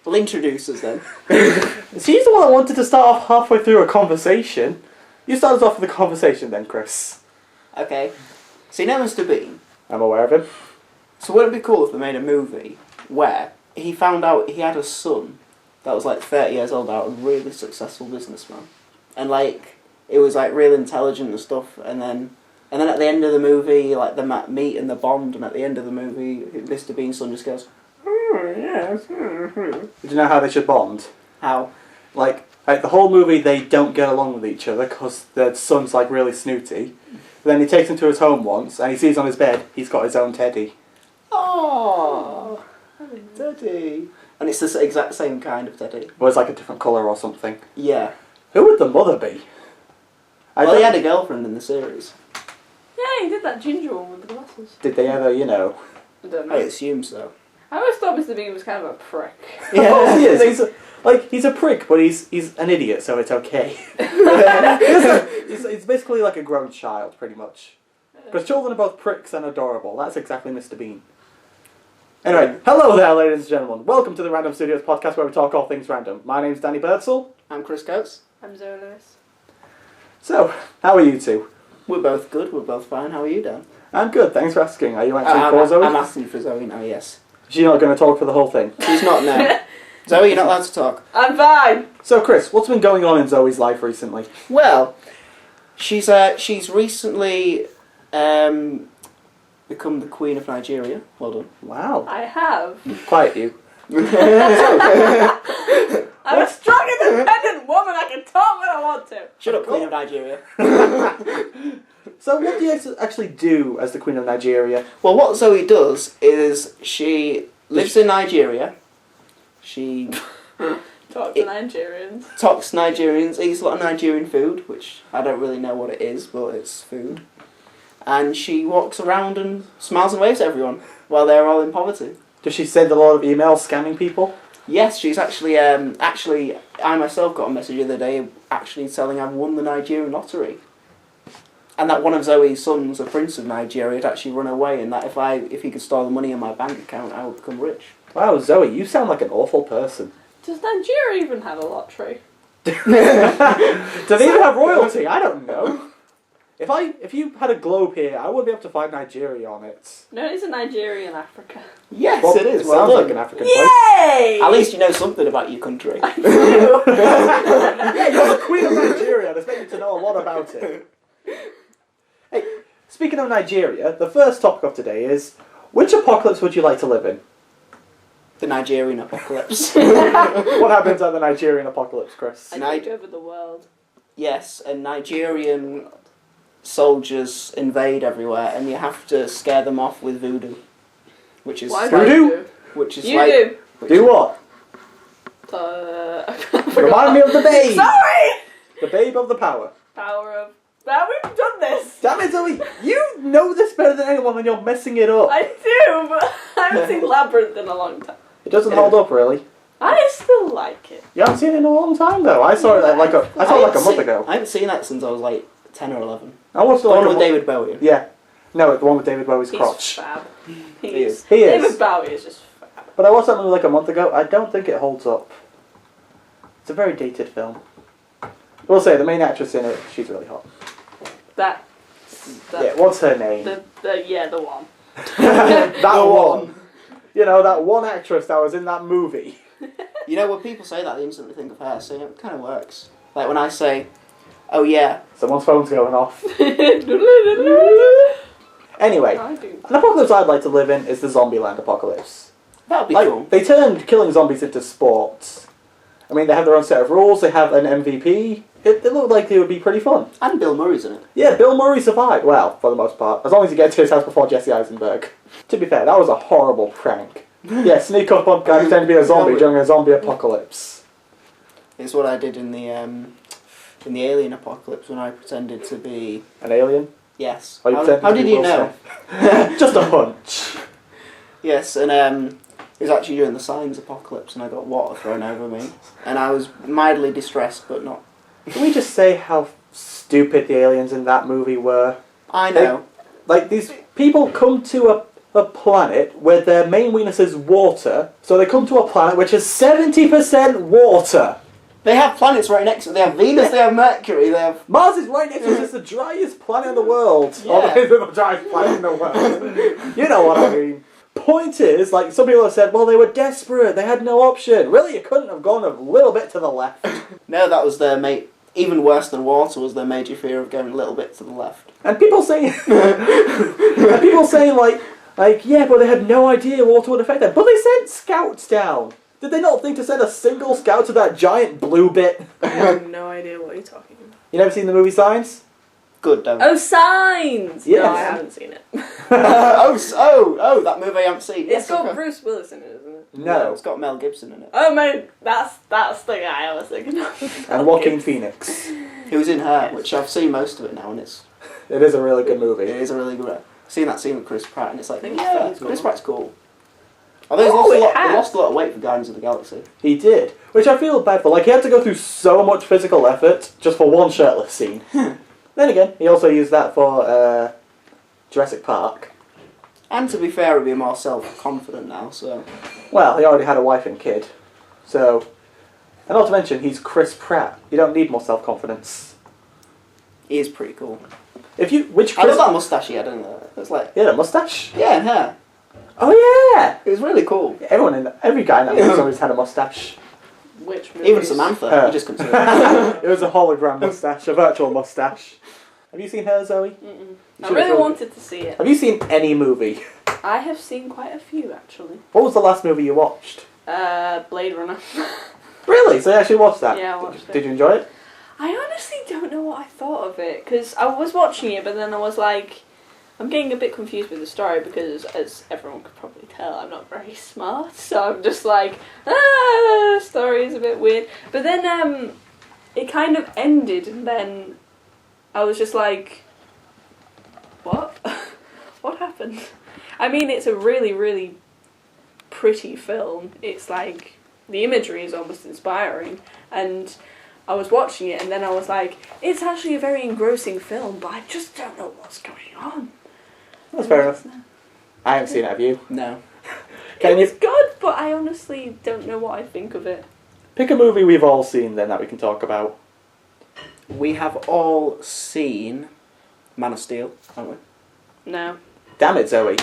Well, introduce us then. She's the one that wanted to start off halfway through a conversation. You started off with a conversation then, Chris. Okay. So you know Mr. Bean? I'm aware of him. So wouldn't it be cool if they made a movie where he found out he had a son that was like 30 years old, out, a really successful businessman, and like it was like real intelligent and stuff, and then at the end of the movie, like the meet and the bond, and at the end of the movie, Mr. Bean's son just goes, "Oh yes." Do you know how they should bond? How? Like the whole movie, they don't get along with each other because their son's like really snooty. But then he takes him to his home once, and he sees on his bed he's got his own teddy. Oh, teddy. And it's the exact same kind of teddy. Well, it's like a different colour or something. Yeah. Who would the mother be? Well, he had a girlfriend in the series. Yeah, he did that ginger one with the glasses. Did they ever, you know? I don't I know. assume so. I always thought Mr. Bean was kind of a prick. Yeah, he is. He's a prick, but he's an idiot, so it's okay. He's basically like a grown child, pretty much. Because children are both pricks and adorable. That's exactly Mr. Bean. Anyway, hello there, ladies and gentlemen. Welcome to the Random Studios podcast, where we talk all things random. My name's Danny Birdsall. I'm Chris Coates. I'm Zoe Chris. So, how are you two? We're both good, we're both fine. How are you, Dan? I'm good, thanks for asking. Are you actually for Zoe? I'm asking for Zoe now, yes. She's not going to talk for the whole thing. She's not now. Zoe, you're not allowed to talk. I'm fine! So, Chris, what's been going on in Zoe's life recently? Well, she's recently become the Queen of Nigeria. Well done. Wow. I have. Quiet you. I'm a strong, independent woman. I can talk when I want to. Shut up, Queen of Nigeria. So what do you actually do as the Queen of Nigeria? Well, what Zoe does is she lives in Nigeria. She Talk to Nigerians. talks Nigerians, eats a lot of Nigerian food, which I don't really know what it is, but it's food. And she walks around and smiles and waves at everyone while they're all in poverty. Does she send a lot of emails scamming people? Yes, she's actually, I myself got a message the other day actually telling I've won the Nigerian lottery. And that one of Zoe's sons, a prince of Nigeria, had actually run away, and that if he could store the money in my bank account, I would become rich. Wow, Zoe, you sound like an awful person. Does Nigeria even have a lottery? Do they even have royalty? I don't know. If you had a globe here, I would be able to find Nigeria on it. No, it's a Nigeria in Africa. Yes, Well, it is. It Well sounds done. like an African place. Yay! At least you know something about your country. Yeah, you're the Queen of Nigeria. I expect you to know a lot about it. Hey, speaking of Nigeria, the first topic of today is, which apocalypse would you like to live in? The Nigerian apocalypse. What happens at the Nigerian apocalypse, Chris? I take over the world. Yes, and Nigerian soldiers invade everywhere, and you have to scare them off with voodoo, which is Why Voodoo? which is You like do. Do what? I Remind me of the babe! Sorry! The babe of the power. Power of... Now we've done this! Damn it, Zoe! You know this better than anyone and you're messing it up. I do, but I haven't seen Labyrinth in a long time. It doesn't hold up, really. I still like it. You haven't seen it in a long time, though. I saw it like a month ago. I haven't seen that since I was like 10 or 11. I watched it The like one a with month. David Bowie. Yeah. No, the one with David Bowie's He's crotch. fab. He is. He is. David Bowie is just fab. But I watched that movie like a month ago. I don't think it holds up. It's a very dated film. I will say, the main actress in it, she's really hot. That Yeah, what's her name? the one. That one. You know, that one actress that was in that movie. You know, when people say that, they instantly think of her, so it kind of works. Like when I say, oh yeah. Someone's phone's going off. I Anyway, do. an apocalypse I'd like to live in is the Zombieland apocalypse. That would be Like, cool. they turned killing zombies into sport. I mean, they have their own set of rules, they have an MVP. It looked like it would be pretty fun. And Bill Murray's in it. Yeah, Bill Murray survived. Well, for the most part. As long as you get to his house before Jesse Eisenberg. To be fair, that was a horrible prank. Yeah, sneak up on guy pretend to be a zombie during a zombie apocalypse. It's what I did in the Alien apocalypse when I pretended to be... An alien? Yes. Oh, you pretended How to be did you Will know? Smith. Just a hunch. Yes, and it was actually during the Signs apocalypse and I got water thrown over me. And I was mildly distressed, but not... Can we just say how stupid the aliens in that movie were? I know. Like, these people come to a planet where their main weakness is water, so they come to a planet which is 70% water. They have planets right next to it. They have Venus, they have Mercury, they have... Mars is right next to us. It's the driest planet in the world. Yeah. Oh, it is the driest planet in the world. You know what I mean. Point is, like, some people have said, well, they were desperate. They had no option. Really, you couldn't have gone a little bit to the left. No, that was their even worse than water was their major fear of going a little bit to the left. And people saying... and people saying, like, yeah, but they had no idea water would affect them. But they sent scouts down. Did they not think to send a single scout to that giant blue bit? I have no idea what you're talking about. You never seen the movie Signs? Good, don't Oh, Signs! Yes. No, I haven't seen it. oh, that movie I haven't seen. It's Yes, got okay. Bruce Willis in it, isn't it? No. It's got Mel Gibson in it. Oh, man, that's the guy I was thinking of. And Joaquin Phoenix. He was in Her, which I've seen most of it now, and It is a really good movie. it is a really good... I've seen that scene with Chris Pratt, and it's like, I think yeah, it's Chris cool. Pratt's cool. Although Oh, he it has. lost a lot of weight for Guardians of the Galaxy. He did. Which I feel bad for. Like, he had to go through so much physical effort just for one shirtless scene. Then again, he also used that for Jurassic Park. And to be fair, he'll be more self-confident now, so... Well, he already had a wife and kid. So... And not to mention, he's Chris Pratt. You don't need more self-confidence. He is pretty cool. Which I Chris... love that moustache he had, didn't I? It was like... He had a moustache? Yeah, and hair. Oh yeah! It was really cool. Every guy in that movie's always had a moustache. Which movie? Even Samantha, you just couldn't see it. It was a hologram moustache, a virtual moustache. Have you seen Her, Zoe? Mm-mm. You I should really have- wanted to see it. Have you seen any movie? I have seen quite a few, actually. What was the last movie you watched? Blade Runner. Really? So you actually watched that? Yeah, I watched it. Did you enjoy it? I honestly don't know what I thought of it, because I was watching it, but then I was like, I'm getting a bit confused with the story, because as everyone could probably tell, I'm not very smart, so I'm just like, the story is a bit weird. But then it kind of ended, and then I was just like, what? What happened? I mean, it's a really, really pretty film. It's like, the imagery is almost inspiring, and I was watching it, and then I was like, it's actually a very engrossing film, but I just don't know what's going on. That's fair enough. I haven't seen it, have you? No. Can It was you good, but I honestly don't know what I think of it. pick a movie we've all seen then that we can talk about? We have all seen Man of Steel, haven't we? No. Damn it, Zoe.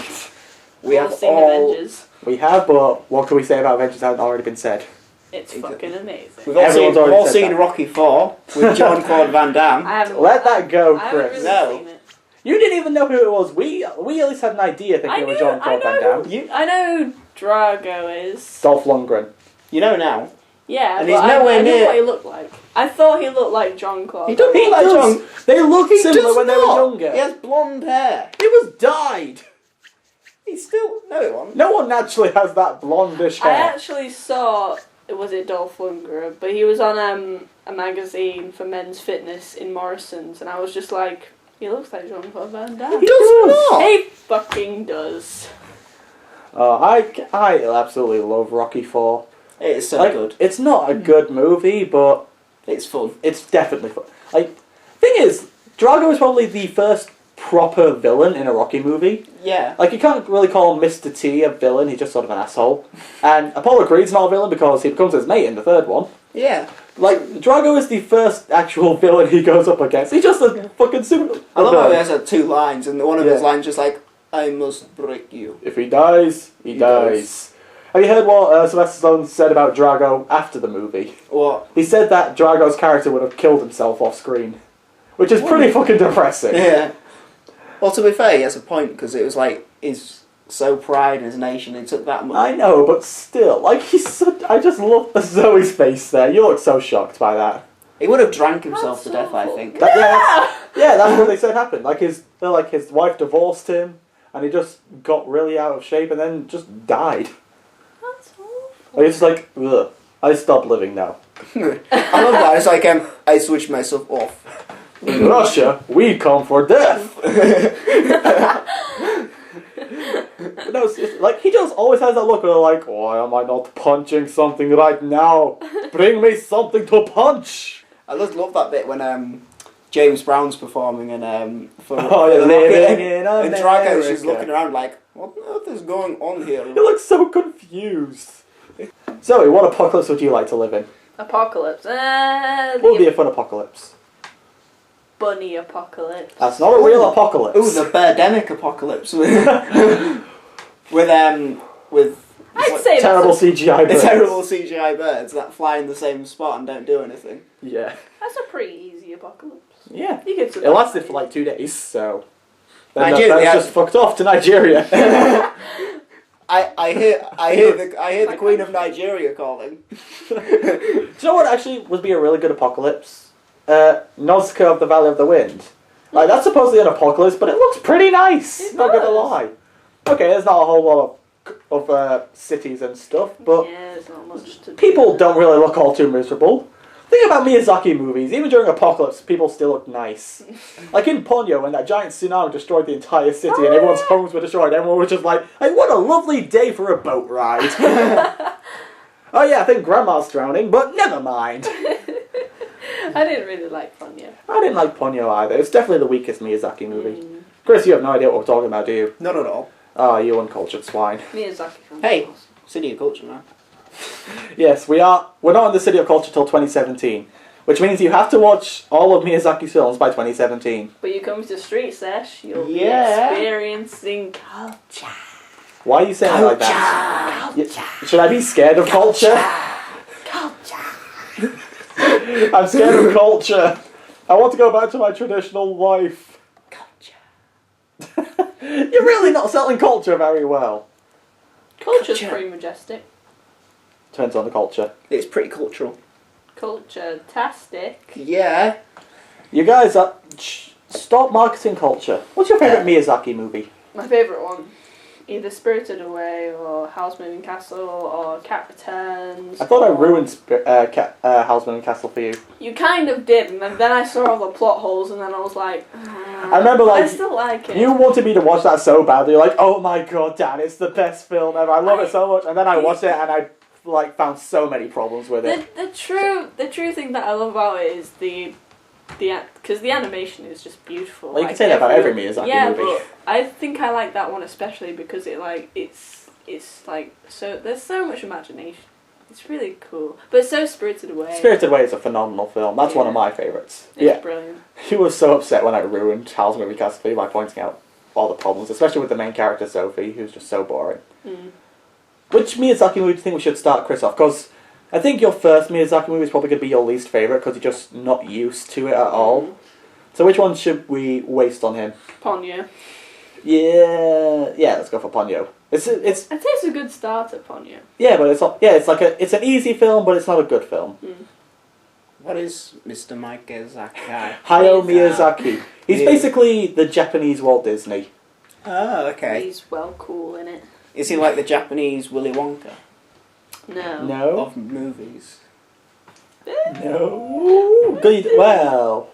We We've have all seen all... Avengers. We have, but what can we say about Avengers that hasn't already been said? It's fucking amazing. We've all Everyone's seen, we've already all said seen that. Rocky 4 with Jean-Claude Van Damme. I haven't. Let that go, I haven't Chris. really No. seen it. You didn't even know who it was. We at least had an idea thinking it was Jean-Claude Van Damme. I know who Drago is. Dolph Lundgren. You know now. Yeah, And but he's I nowhere knew near- what he looked like. I thought he looked like Jean-Claude. He don't He look like does. John. They look He similar does when they not. were younger. He has blonde hair. He was dyed. He's still... No, it wasn't. No one naturally has that blondish I hair. actually saw, was it Dolph Lundgren, but he was on a magazine for men's fitness in Morrison's, and I was just like, he looks like Jean-Claude Van Damme. He does not. He fucking does. I absolutely love Rocky 4. It's so Like, good. it's not a good movie, but It's fun. it's definitely fun. Like, thing is, Drago is probably the first proper villain in a Rocky movie. Yeah. Like, you can't really call Mr. T a villain, he's just sort of an asshole. And Apollo Creed's not a villain because he becomes his mate in the third one. Yeah. Like, Drago is the first actual villain he goes up against. He's just a fucking super... I love how he has two lines, and one of his Yeah. lines just like, I must break you. If he dies, he dies. dies. Have you heard what Sylvester Stallone said about Drago after the movie? What? He said that Drago's character would have killed himself off screen. Which is pretty fucking depressing. Yeah. Well, to be fair, he has a point, because it was like, he's so pride in his nation, he took that much. I know, but still, like, he's so... I just love the Zoe's face there. You look so shocked by that. He would have drank himself That's to death, I awful. think. That's what they said happened. Like, his wife divorced him, and he just got really out of shape, and then just died. That's awful. Like, it's like, ugh, I stopped living now. I love that. It's like, I switched myself off. In Russia, we come for death. But no, it's like, he just always has that look where like, why am I not punching something right now? Bring me something to punch. I just love that bit when James Brown's performing and for Oh, yeah, the living Rocket, in and Drago's just America. looking around like, What on earth is going on here? He looks so confused. Zoe, what apocalypse would you like to live in? Apocalypse. What would be a fun apocalypse? Bunny apocalypse. That's not a real apocalypse. Ooh, the Birdemic apocalypse with I'd say terrible CGI birds. the terrible CGI birds that fly in the same spot and don't do anything. Yeah. that's a pretty easy apocalypse. Yeah. You could It survive lasted that. for like 2 days, so... Then Nigeria- that was just fucked off to Nigeria. I hear the Queen of Nigeria calling. Do you know what actually would be a really good apocalypse? Nazca of the Valley of the Wind. Like, that's supposedly an apocalypse, but it looks pretty nice. It Not gonna does. lie. Okay, there's not a whole lot of cities and stuff, but Yeah, there's not much to do. people don't really look all too miserable. Think about Miyazaki movies. Even during apocalypse, people still look nice. Like in Ponyo, when that giant tsunami destroyed the entire city and everyone's homes were destroyed, everyone was just like, hey, what a lovely day for a boat ride. Oh yeah, I think Grandma's drowning, but never mind. I didn't really like Ponyo. I didn't like Ponyo either. It's definitely the weakest Miyazaki movie. Chris, you have no idea what we're talking about, do you? Not at all. Oh, you uncultured swine. Miyazaki. Hey. City of Culture, man. Yes, we are. We're not in the City of Culture till 2017, which means you have to watch all of Miyazaki's films by 2017. But you come to Street Sesh, you'll Yeah. be experiencing culture. Why are you saying it like that? Should I be scared of culture? Culture. I'm scared of culture. I want to go back to my traditional life. Culture. You're really not selling culture very well. Culture's Culture. pretty majestic. Depends on the culture. It's pretty cultural. Culture-tastic. Yeah. You guys are... Stop marketing culture. What's your favourite Miyazaki movie? My favourite one. Either Spirited Away, or Howl's Moving Castle, or Cat Returns. I thought I or- ruined Howl's Moving Castle for you. You kind of did, and then I saw all the plot holes, and then I was like... I remember, like, I still like it. You wanted me to watch that so badly. You're like, oh my god, Dad, it's the best film ever. I love it so much. And then I watched it and I like found so many problems with it. The true thing that I love about it is because the animation is just beautiful. Well, you can say that about every Miyazaki movie. But I think I like that one especially because it's like so there's so much imagination. It's really cool, but it's so Spirited Away. Spirited Away is a phenomenal film. That's one of my favourites. It's brilliant. He was so upset when I ruined Howl's Moving Castle for you by pointing out all the problems, especially with the main character Sophie, who's just so boring. Mm. Which Miyazaki movie do you think we should start Chris off? Because I think your first Miyazaki movie is probably going to be your least favourite because you're just not used to it at all. So which one should we waste on him? Ponyo. Yeah, let's go for Ponyo. It's I'd say it's a good start at Ponyo. yeah, but it's an easy film, but it's not a good film. Mm. What is Mr. Miyazaki? Hayao Miyazaki. He's basically the Japanese Walt Disney. Oh, okay. He's well cool in it. Is he like the Japanese Willy Wonka No. No, of movies? no. Good. Well,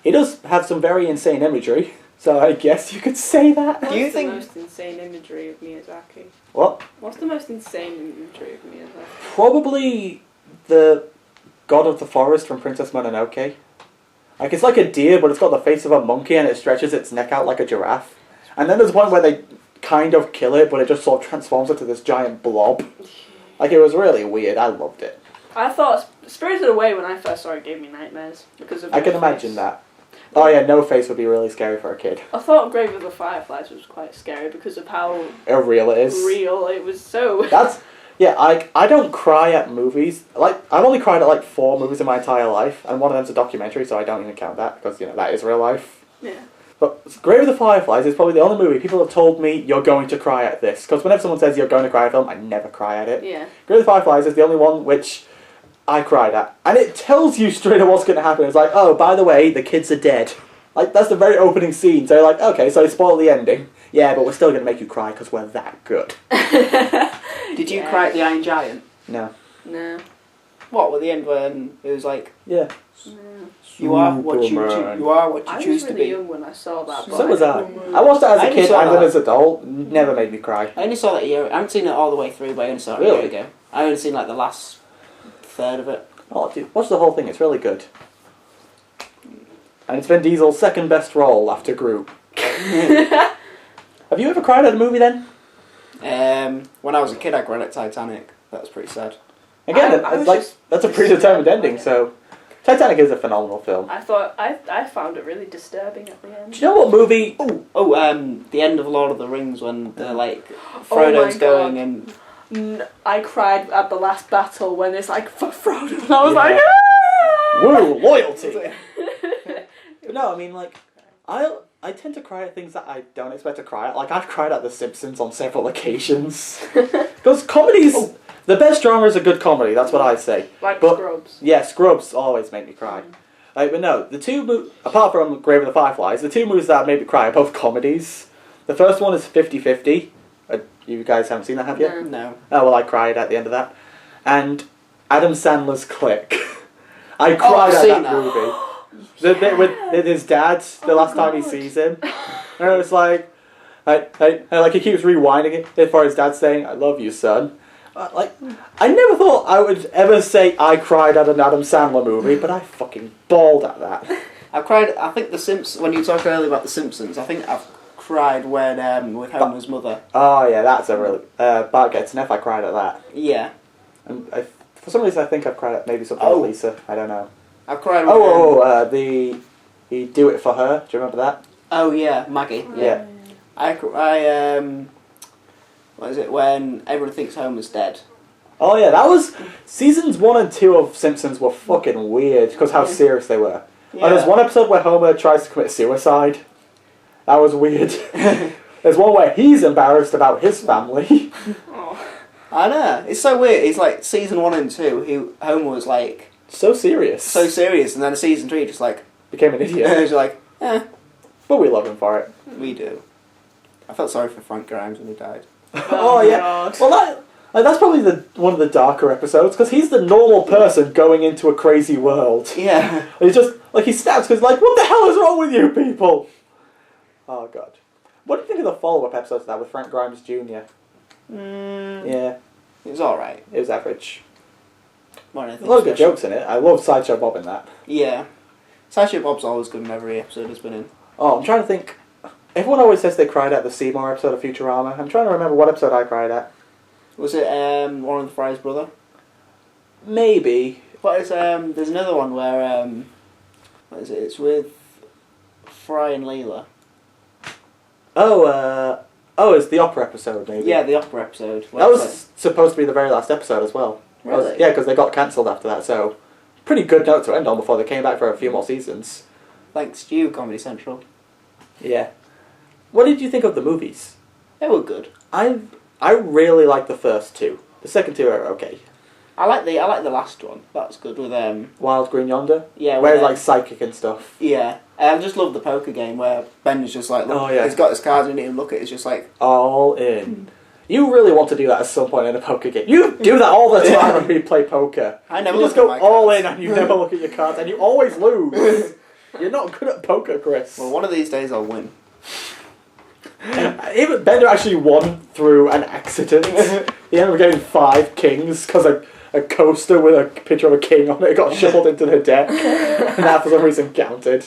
he does have some very insane imagery, so I guess you could say that. What's Do you the think- most insane imagery of Miyazaki? What? What's the most insane imagery of Miyazaki? Probably the God of the Forest from Princess Mononoke. Like, it's like a deer, but it's got the face of a monkey and it stretches its neck out like a giraffe. And then there's one where they kind of kill it, but it just sort of transforms into this giant blob. Like, it was really weird. I loved it. I thought Spirited Away when I first saw it gave me nightmares because of. I can No imagine Face. that. Oh yeah, No Face would be really scary for a kid. I thought Grave of the Fireflies was quite scary because of how How real it is. real it was. So That's... Yeah, I don't cry at movies. Like, I've only cried at like 4 movies in my entire life, and one of them's a documentary, so I don't even count that, because, you know, that is real life. yeah. But Grave of the Fireflies is probably the only movie people have told me, you're going to cry at this. Because whenever someone says you're going to cry at a film, I never cry at it. Yeah. Grave of the Fireflies is the only one which I cried at. And it tells you straight away what's going to happen. It's like, oh, by the way, the kids are dead. Like, that's the very opening scene. So you're like, okay, so they spoil the ending. Yeah, but we're still going to make you cry because we're that good. Did you Yeah. cry at the Iron Giant? No. No. What, at the end when it was like, Yeah. No. you are what you Superman. I choose was to really be? young when I saw that. but So was I. don't I watched that as I a only kid saw and then that. as an adult. Never made me cry. I only saw that a year. I haven't seen it all the way through, but I only saw it a Really? year ago. I only seen like the last third of it. Oh, dude, watch the whole thing. It's really good. And it's Vin Diesel's second best role after Groot. Have Have you ever cried at a movie then? When I was a kid, I cried at Titanic. That was pretty sad. Again, that's a predetermined ending, so... Titanic is a phenomenal film. I found it really disturbing at the end. Do you know what movie... The end of Lord of the Rings when they're like... Frodo's going and... I cried at the last battle when it's like, for Frodo, and I was like, woo, loyalty! But no, I mean, like, I tend to cry at things that I don't expect to cry at. Like, I've cried at The Simpsons on several occasions. Because comedies... The best genre is a good comedy, that's what I say. Like Scrubs. Yeah, Scrubs always make me cry. But no, the two apart from Grave of the Fireflies, the two movies that made me cry are both comedies. The first one is 50-50. You guys haven't seen that, have you? No. Oh, well, I cried at the end of that. And Adam Sandler's Click. I cried at that movie. The bit with his dad, the last time he sees him. And it was like, like he keeps rewinding it before his dad's saying, "I love you, son." I never thought I would ever say I cried at an Adam Sandler movie, but I fucking bawled at that. I cried, I think when you talked earlier about The Simpsons, I think I've cried when, with Homer's mother. Oh yeah, that's a really, Bart Gets an F, I cried at that. Yeah. And for some reason I think I've cried at maybe something with Lisa, I don't know. I've cried when... the Do It For Her, do you remember that? Oh yeah, Maggie. Yeah. What is it, when everyone thinks Homer's dead? Oh yeah, that was... Seasons 1 and 2 of Simpsons were fucking weird, because how serious they were. Yeah. And there's one episode where Homer tries to commit suicide. That was weird. There's one where he's embarrassed about his family. Oh. I know, it's so weird. It's like season 1 and 2, Homer was like... So serious. And then season 3 just like... Became an idiot. He's like, eh. But we love him for it. We do. I felt sorry for Frank Grimes when he died. Oh yeah. God. Well, that's probably one of the darker episodes because he's the normal person going into a crazy world. Yeah. And he's just like he snaps because like, what the hell is wrong with you people? Oh god. What do you think of the follow-up episodes of that with Frank Grimes Jr.? Yeah. It was alright. It was average. A lot of good jokes in it. I love Sideshow Bob in that. Yeah. Sideshow Bob's always good in every episode he's been in. Oh, I'm trying to think. Everyone always says they cried at the Seymour episode of Futurama. I'm trying to remember what episode I cried at. Was it one of the Fry's brother? Maybe. What is there's another one where what is it? It's with Fry and Leela. It's the opera episode, maybe. Yeah, the opera episode. That was supposed to be the very last episode as well. Really? Yeah, because they got cancelled after that, so... Pretty good note to end on before they came back for a few more seasons. Thanks to you, Comedy Central. Yeah. What did you think of the movies? They were good. I really liked the first two. The second two are okay. I like the last one. That's good with Wild Green Yonder? Yeah. Where it's like psychic and stuff. Yeah. I just love the poker game where Ben is just like, look, he's got his cards in it and look at it, it's just like... All in. You really want to do that at some point in a poker game. You do that all the time when we play poker. I never you just go all in and you never look at your cards and you always lose. You're not good at poker, Chris. Well, one of these days I'll win. Even Bender actually won through an accident. He ended up getting 5 kings because a coaster with a picture of a king on it got shuffled into the deck, and that for some reason counted.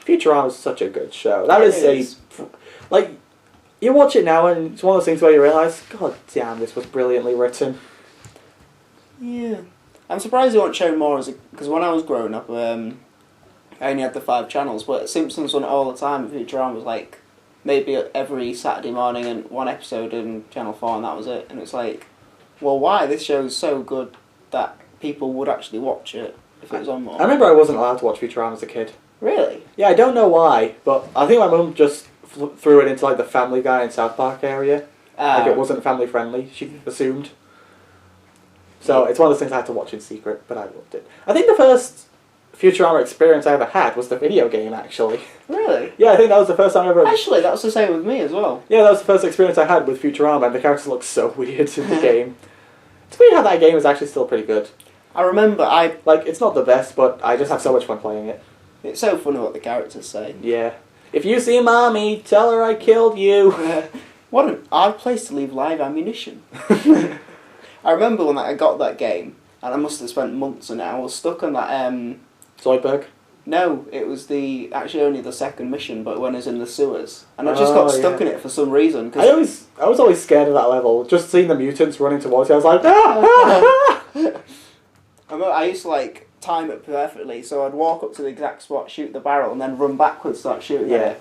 Futurama is such a good show. That is like you watch it now and it's one of those things where you realise, God damn, this was brilliantly written. Yeah, I'm surprised they weren't shown more because when I was growing up, I only had the 5 channels, but Simpsons went all the time. Futurama was like maybe every Saturday morning and one episode in Channel 4 and that was it. And it's like, well, why? This show is so good that people would actually watch it if it was on more. I remember I wasn't allowed to watch Futurama as a kid. Really? Yeah, I don't know why, but I think my mum just threw it into like the Family Guy and South Park area. Like it wasn't family friendly, she assumed. So it's one of those things I had to watch in secret, but I loved it. I think the first Futurama experience I ever had was the video game, actually. Really? Yeah, I think that was the first time I ever... Actually, that was the same with me as well. Yeah, that was the first experience I had with Futurama, and the characters looked so weird in the game. It's weird how that game is actually still pretty good. I remember it's not the best, but I just have so much fun playing it. It's so funny what the characters say. Yeah. If you see Mommy, tell her I killed you. What an odd place to leave live ammunition. I remember when I got that game, and I must have spent months on it, I was stuck on that... Zoidberg? No, it was actually only the second mission, but when I was in the sewers, and I just got stuck in it for some reason. I was always scared of that level. Just seeing the mutants running towards you, I was like, I used to like time it perfectly, so I'd walk up to the exact spot, shoot the barrel, and then run backwards, start shooting at it.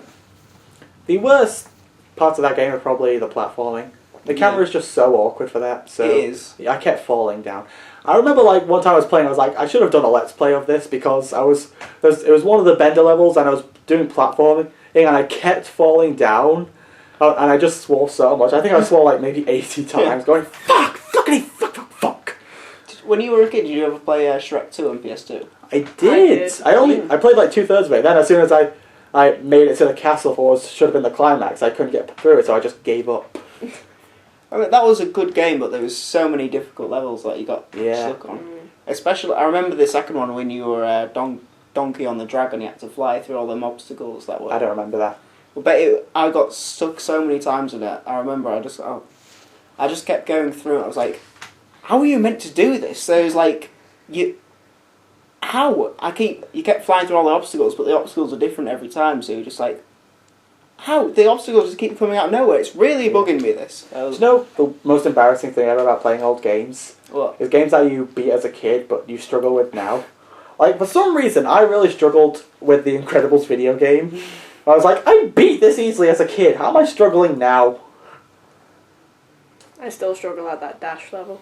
The worst parts of that game are probably the platforming. The camera is just so awkward for that. So it is. I kept falling down. I remember like one time I was playing, I was like, I should have done a let's play of this because it was one of the bender levels and I was doing platforming and I kept falling down and I just swore so much. I think I swore like maybe 80 times going, fuck, fuckity, fuck, fuck, fuck. When you were a kid, did you ever play Shrek 2 on PS2? I did. I played like 2/3 of it. Then as soon as I made it to the castle for what should have been the climax, I couldn't get through it, so I just gave up. I mean, that was a good game, but there was so many difficult levels that you got stuck on. Especially, I remember the second one when you were donkey on the dragon, you had to fly through all them obstacles that were... I don't remember that. But I got stuck so many times in it. I remember I just kept going through it. I was like, how are you meant to do this? So it was like, you kept flying through all the obstacles, but the obstacles are different every time, so you're just like, how? The obstacles just keep coming out of nowhere. It's really bugging me, this. Do you know the most embarrassing thing ever about playing old games? What? Is games that you beat as a kid, but you struggle with now. Like, for some reason, I really struggled with the Incredibles video game. I was like, I beat this easily as a kid. How am I struggling now? I still struggle at that dash level.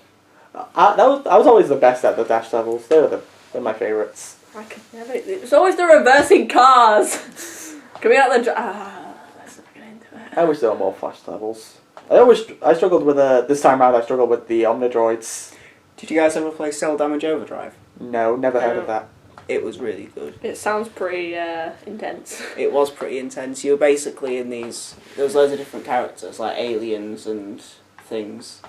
I was always the best at the dash levels. They're my favourites. I could never... It's always the reversing cars! Coming out the... let's not get into it. I wish there were more flash levels. I struggled with this time round I struggled with the Omnidroids. Did you guys ever play Cell Damage Overdrive? No, never heard of that. It was really good. It sounds pretty intense. It was pretty intense. You were basically in these... There was loads of different characters, like aliens and things.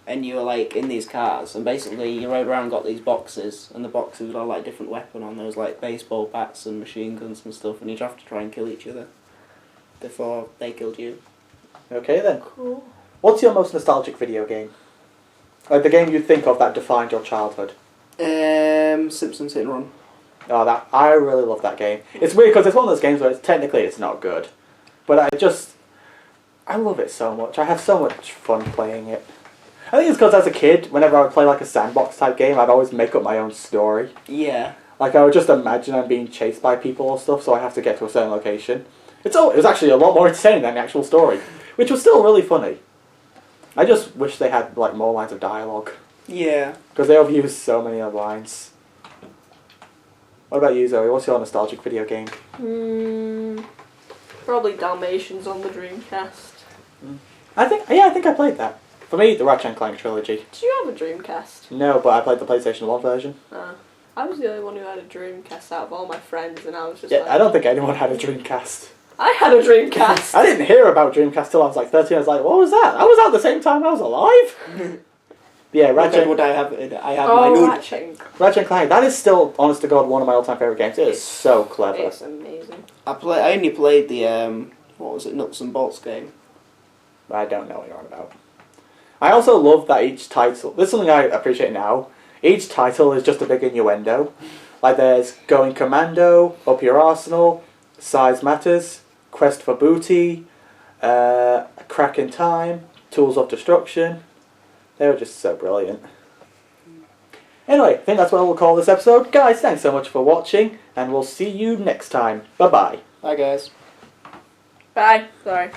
And you were like in these cars, and basically you rode around and got these boxes, and the boxes would all like different weapon on. There was like baseball bats and machine guns and stuff, and you'd have to try and kill each other before they killed you. Okay then. Cool. What's your most nostalgic video game? Like the game you think of that defined your childhood? Simpsons Hit and Run. Oh, I really love that game. It's weird because it's one of those games where technically it's not good, but I love it so much. I have so much fun playing it. I think it's because as a kid, whenever I would play like a sandbox type game, I'd always make up my own story. Yeah. Like I would just imagine I'm being chased by people or stuff, so I have to get to a certain location. It was actually a lot more entertaining than the actual story, which was still really funny. I just wish they had like more lines of dialogue. Yeah. Because they have used so many other lines. What about you, Zoe? What's your nostalgic video game? Probably Dalmatians on the Dreamcast. I think I played that. For me, the Ratchet & Clank trilogy. Did you have a Dreamcast? No, but I played the PlayStation 1 version. I was the only one who had a Dreamcast out of all my friends, and I was just I don't think anyone had a Dreamcast. I had a Dreamcast! I didn't hear about Dreamcast till I was like 13. I was like, what was that? I was out the same time I was alive? Yeah, Ratchet. Would I have my nude. Ratchet & Clank. That is still, honest to God, one of my all-time favourite games. It is so clever. It's amazing. I only played the Nuts and Bolts game. I don't know what you're on about. I also love that each title... This is something I appreciate now. Each title is just a big innuendo. Like there's Going Commando, Up Your Arsenal, Size Matters, Quest for Booty, Crack in Time, Tools of Destruction. They were just so brilliant. Anyway, I think that's what we'll call this episode. Guys, thanks so much for watching, and we'll see you next time. Bye-bye. Bye, guys. Bye. Sorry.